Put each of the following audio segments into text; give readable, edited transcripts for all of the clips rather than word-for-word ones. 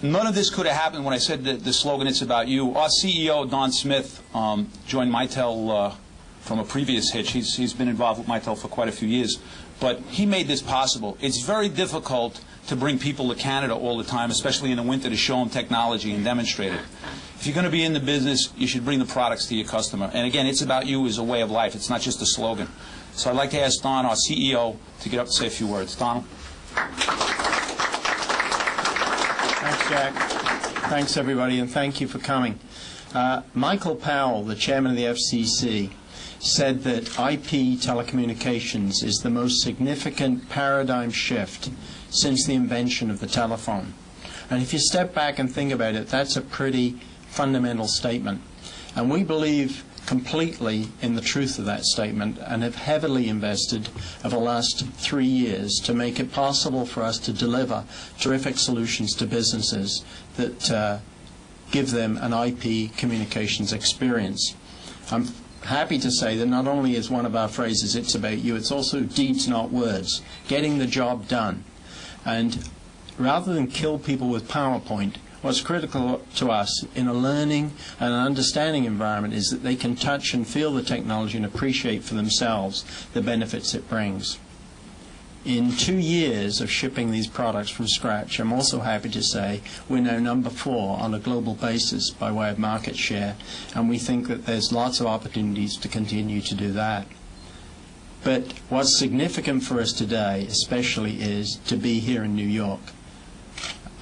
none of this could have happened when I said the slogan, "It's about you." Our CEO, Don Smith, joined Mitel from a previous hitch. He's been involved with Mitel for quite a few years. But he made this possible. It's very difficult to bring people to Canada all the time, especially in the winter, to show them technology and demonstrate it. If you're going to be in the business, you should bring the products to your customer. And again, "It's about you" is a way of life. It's not just a slogan. So I'd like to ask Don, our CEO, to get up and say a few words. Donald? Thanks, Jack. Thanks, everybody, and thank you for coming. Michael Powell, the chairman of the FCC, said that IP telecommunications is the most significant paradigm shift since the invention of the telephone. And if you step back and think about it, that's a pretty fundamental statement. And we believe completely in the truth of that statement and have heavily invested over the last 3 years to make it possible for us to deliver terrific solutions to businesses that give them an IP communications experience. I'm happy to say that not only is one of our phrases "It's about you," it's also deeds, not words, getting the job done. And rather than kill people with PowerPoint, what's critical to us in a learning and an understanding environment is that they can touch and feel the technology and appreciate for themselves the benefits it brings. In 2 years of shipping these products from scratch, I'm also happy to say we're now number 4 on a global basis by way of market share, and we think that there's lots of opportunities to continue to do that. But what's significant for us today especially is to be here in New York,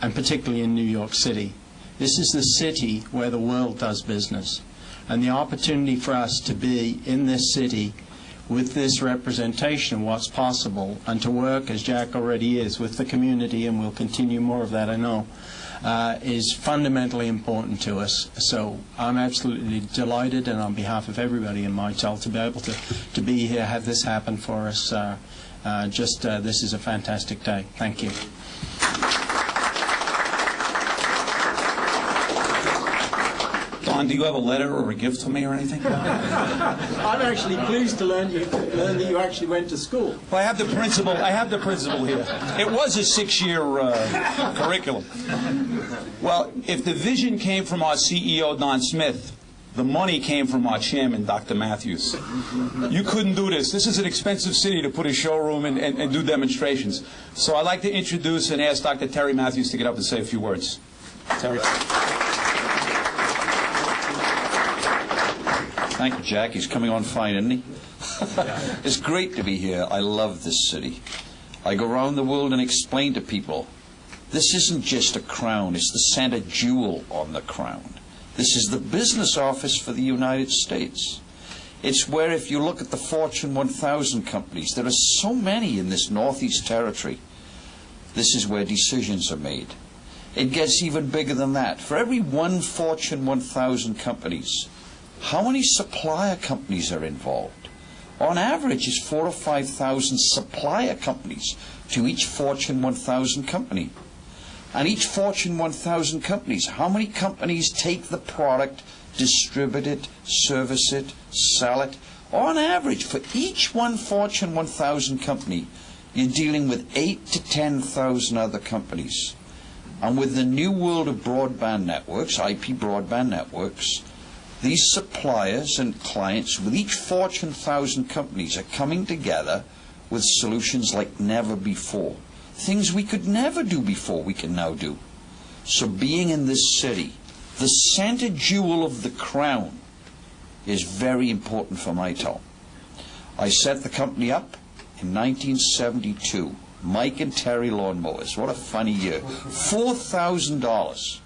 and particularly in New York City. This is the city where the world does business, and the opportunity for us to be in this city with this representation of what's possible and to work, as Jack already is, with the community, and we'll continue more of that, I know, is fundamentally important to us. So I'm absolutely delighted, and on behalf of everybody in Mitel, to be able to be here, have this happen for us. This is a fantastic day. Thank you. Don, do you have a letter or a gift for me or anything? I'm actually pleased to learn that you actually went to school. Well, I have the principal. Here. It was a 6-year curriculum. Well, if the vision came from our CEO, Don Smith, the money came from our chairman, Dr. Matthews. You couldn't do this. This is an expensive city to put a showroom and do demonstrations. So I'd like to introduce and ask Dr. Terry Matthews to get up and say a few words. Terry. Thank you, Jack. He's coming on fine, isn't he? It's great to be here. I love this city. I go around the world and explain to people, this isn't just a crown, it's the center jewel on the crown. This is the business office for the United States. It's where, if you look at the Fortune 1000 companies, there are so many in this Northeast territory. This is where decisions are made. It gets even bigger than that. For every one Fortune 1000 companies, how many supplier companies are involved? On average, it's 4,000 or 5,000 supplier companies to each Fortune 1000 company. And each Fortune 1000 companies, how many companies take the product, distribute it, service it, sell it? On average, for each one Fortune 1000 company, you're dealing with 8,000 to 10,000 other companies. And with the new world of broadband networks, IP broadband networks, these suppliers and clients with each Fortune 1000 companies are coming together with solutions like never before. Things we could never do before, we can now do. So being in this city, the center jewel of the crown, is very important for Mitel. I set the company up in 1972. Mike and Terry lawnmowers. What a funny year. $4,000.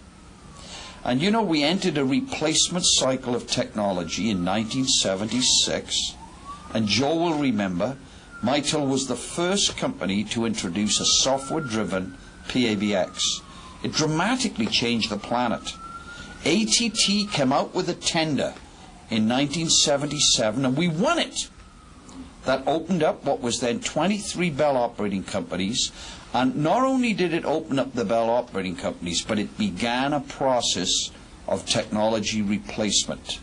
And you know, we entered a replacement cycle of technology in 1976. And Joe will remember, Mitel was the first company to introduce a software-driven PABX. It dramatically changed the planet. AT&T came out with a tender in 1977, and we won it. That opened up what was then 23 Bell operating companies, and not only did it open up the Bell operating companies, but it began a process of technology replacement.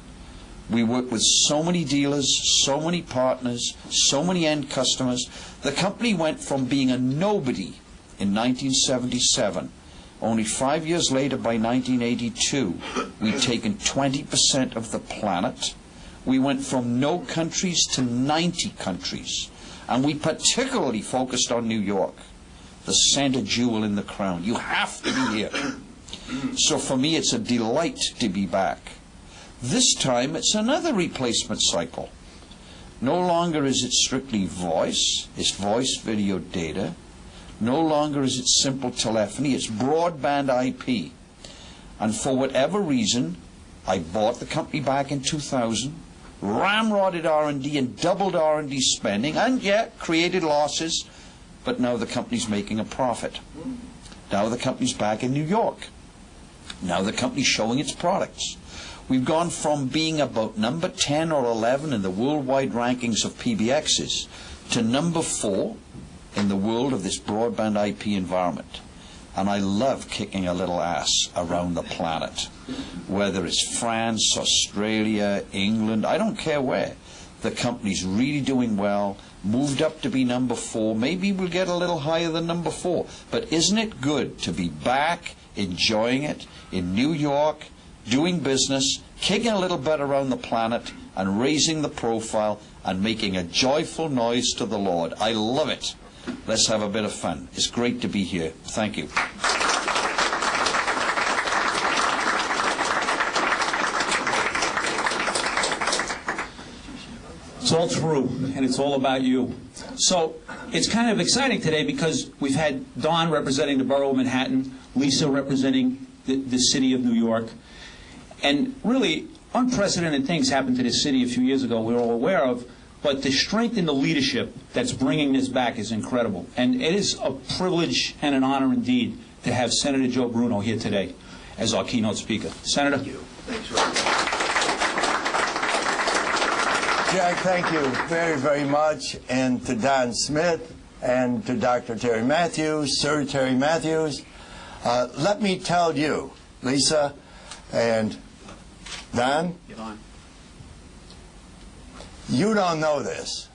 We worked with so many dealers, so many partners, so many end customers. The company went from being a nobody in 1977 Only 5 years later, by 1982, we'd taken 20% of the planet. We went from no countries to 90 countries. And we particularly focused on New York, the center jewel in the crown. You have to be here. So for me, it's a delight to be back. This time, it's another replacement cycle. No longer is it strictly voice. It's voice video data. No longer is it simple telephony. It's broadband IP. And for whatever reason, I bought the company back in 2000, ramrodded R&D and doubled R&D spending, and yet created losses. But now the company's making a profit. Now the company's back in New York. Now the company's showing its products. We've gone from being about number 10 or 11 in the worldwide rankings of PBXs to number 4 in the world of this broadband IP environment. And I love kicking a little ass around the planet. Whether it's France, Australia, England, I don't care where. The company's really doing well, moved up to be number 4. Maybe we'll get a little higher than number 4. But isn't it good to be back, enjoying it, in New York, doing business, kicking a little bit around the planet, and raising the profile, and making a joyful noise to the Lord? I love it. Let's have a bit of fun. It's great to be here. Thank you. It's all true, and it's all about you. So it's kind of exciting today because we've had Don representing the borough of Manhattan, Lisa representing the city of New York, and really unprecedented things happened to this city a few years ago we're all aware of, but the strength in the leadership that's bringing this back is incredible. And it is a privilege and an honor indeed to have Senator Joe Bruno here today as our keynote speaker. Senator. Thank you. Thanks, Rob. Jack, thank you very, very much. And to Don Smith and to Dr. Terry Matthews, Sir Terry Matthews, let me tell you, Lisa and Don, you don't know this,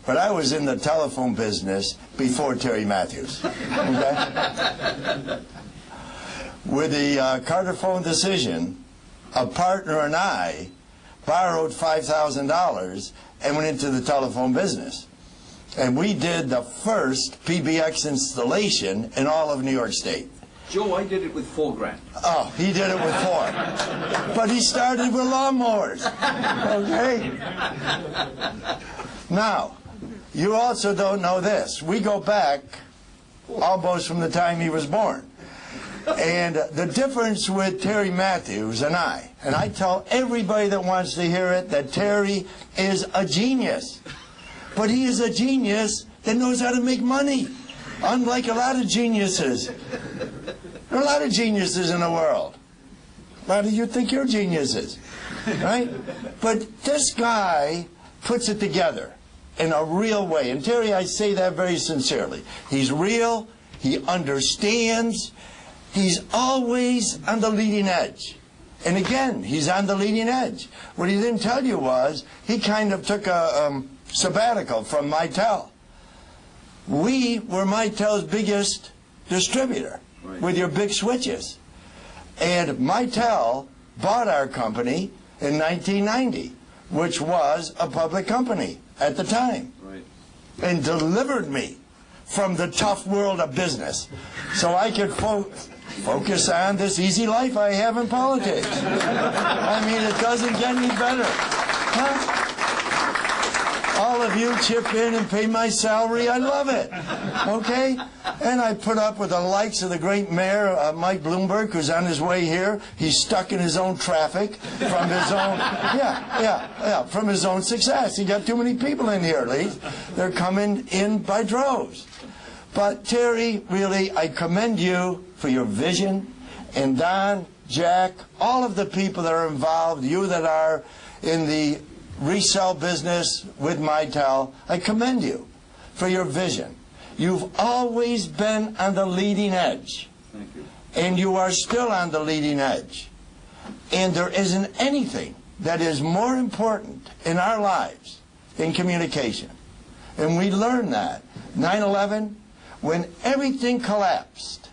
but I was in the telephone business before Terry Matthews. Okay? With the Carter phone decision, a partner and I borrowed $5,000 and went into the telephone business. And we did the first PBX installation in all of New York State. Joe, I did it with $4,000. Oh, he did it with 4. But he started with lawnmowers. Okay? Now, you also don't know this. We go back almost from the time he was born. And the difference with Terry Matthews and I tell everybody that wants to hear it that Terry is a genius. But he is a genius that knows how to make money, unlike a lot of geniuses. There are a lot of geniuses in the world. A lot of you think you're geniuses, right? But this guy puts it together in a real way. And Terry, I say that very sincerely. He's real. He understands. He's always on the leading edge. And again, he's on the leading edge. What he didn't tell you was he kind of took a sabbatical from Mitel. We were Mitel's biggest distributor with your big switches. And Mitel bought our company in 1990, which was a public company at the time, and delivered me from the tough world of business so I could focus on this easy life I have in politics. I mean, it doesn't get any better. Huh? All of you chip in and pay my salary. I love it. Okay? And I put up with the likes of the great mayor, Mike Bloomberg, who's on his way here. He's stuck in his own traffic from his own, from his own success. He got too many people in here, Lee. They're coming in by droves. But Terry, really, I commend you for your vision. And Don, Jack, all of the people that are involved, you that are in the resell business with Mitel, I commend you for your vision. You've always been on the leading edge. Thank you. And you are still on the leading edge. And there isn't anything that is more important in our lives than communication. And we learned that. 9/11, when everything collapsed,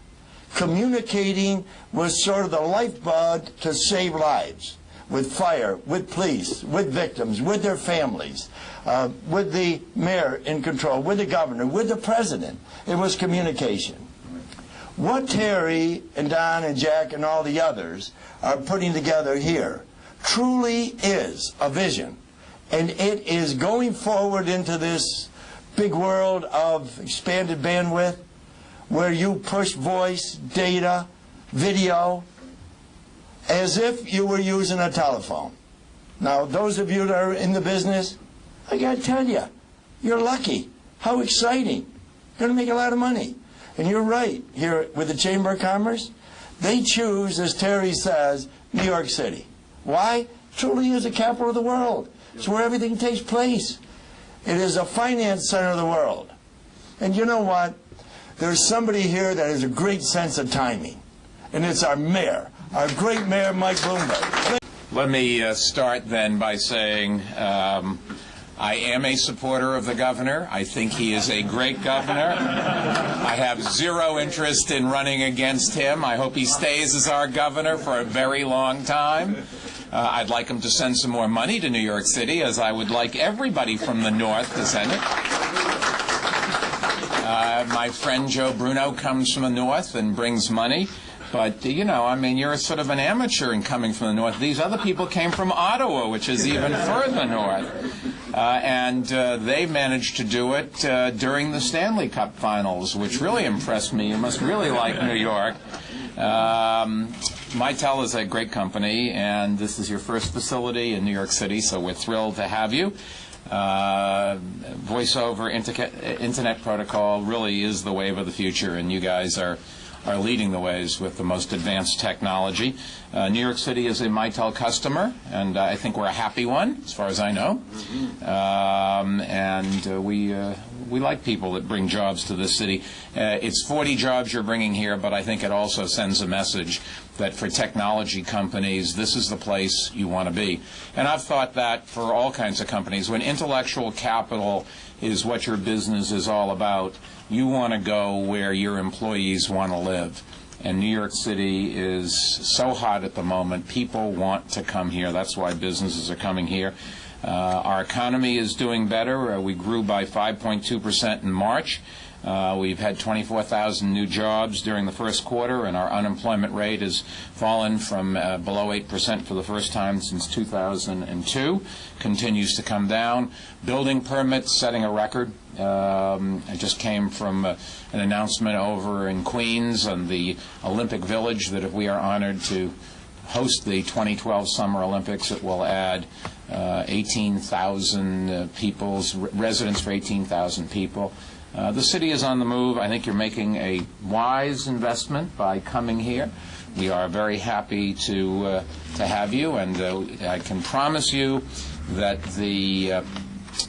Communicating was sort of the lifeblood to save lives. With fire, with police, with victims, with their families, with the mayor in control, with the governor, with the president. It was communication. What Terry and Don and Jack and all the others are putting together here truly is a vision. And it is going forward into this big world of expanded bandwidth where you push voice, data, video, as if you were using a telephone. Now, those of you that are in the business, I got to tell you, you're lucky. How exciting. You're going to make a lot of money. And you're right, here with the Chamber of Commerce, they choose, as Terry says, New York City. Why? Truly is the capital of the world. It's where everything takes place. It is a finance center of the world. And you know what? There's somebody here that has a great sense of timing. And it's our mayor, our great mayor, Mike Bloomberg. Let me start then by saying I am a supporter of the governor. I think he is a great governor. I have zero interest in running against him. I hope he stays as our governor for a very long time. I'd like him to send some more money to New York City, as I would like everybody from the north to send it. My friend Joe Bruno comes from the north and brings money. But, you know, I mean, you're sort of an amateur in coming from the north. These other people came from Ottawa, which is even further north. And they managed to do it during the Stanley Cup Finals, which really impressed me. You must really like New York. Mitel is a great company, and this is your first facility in New York City, so we're thrilled to have you. Voice over Internet protocol really is the wave of the future, and you guys are leading the ways with the most advanced technology. New York City is a Mitel customer, and I think we're a happy one, as far as I know. We like people that bring jobs to this city. It's 40 jobs you're bringing here, but I think it also sends a message that for technology companies, this is the place you want to be. And I've thought that for all kinds of companies. When intellectual capital is what your business is all about, you want to go where your employees want to live. And New York City is so hot at the moment. People want to come here. That's why businesses are coming here. Our economy is doing better. We grew by 5.2% in March. We've had 24,000 new jobs during the first quarter, and our unemployment rate has fallen from below 8% for the first time since 2002. Continues to come down. Building permits setting a record. I just came from an announcement over in Queens on the Olympic Village that if we are honored to host the 2012 Summer Olympics, it will add 18,000 residents for 18,000 people. The city is on the move. I think you're making a wise investment by coming here. We are very happy to have you, and I can promise you that the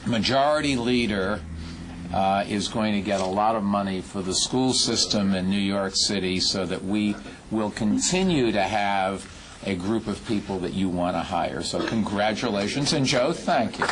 majority leader is going to get a lot of money for the school system in New York City so that we will continue to have a group of people that you want to hire. So congratulations. And Joe, thank you.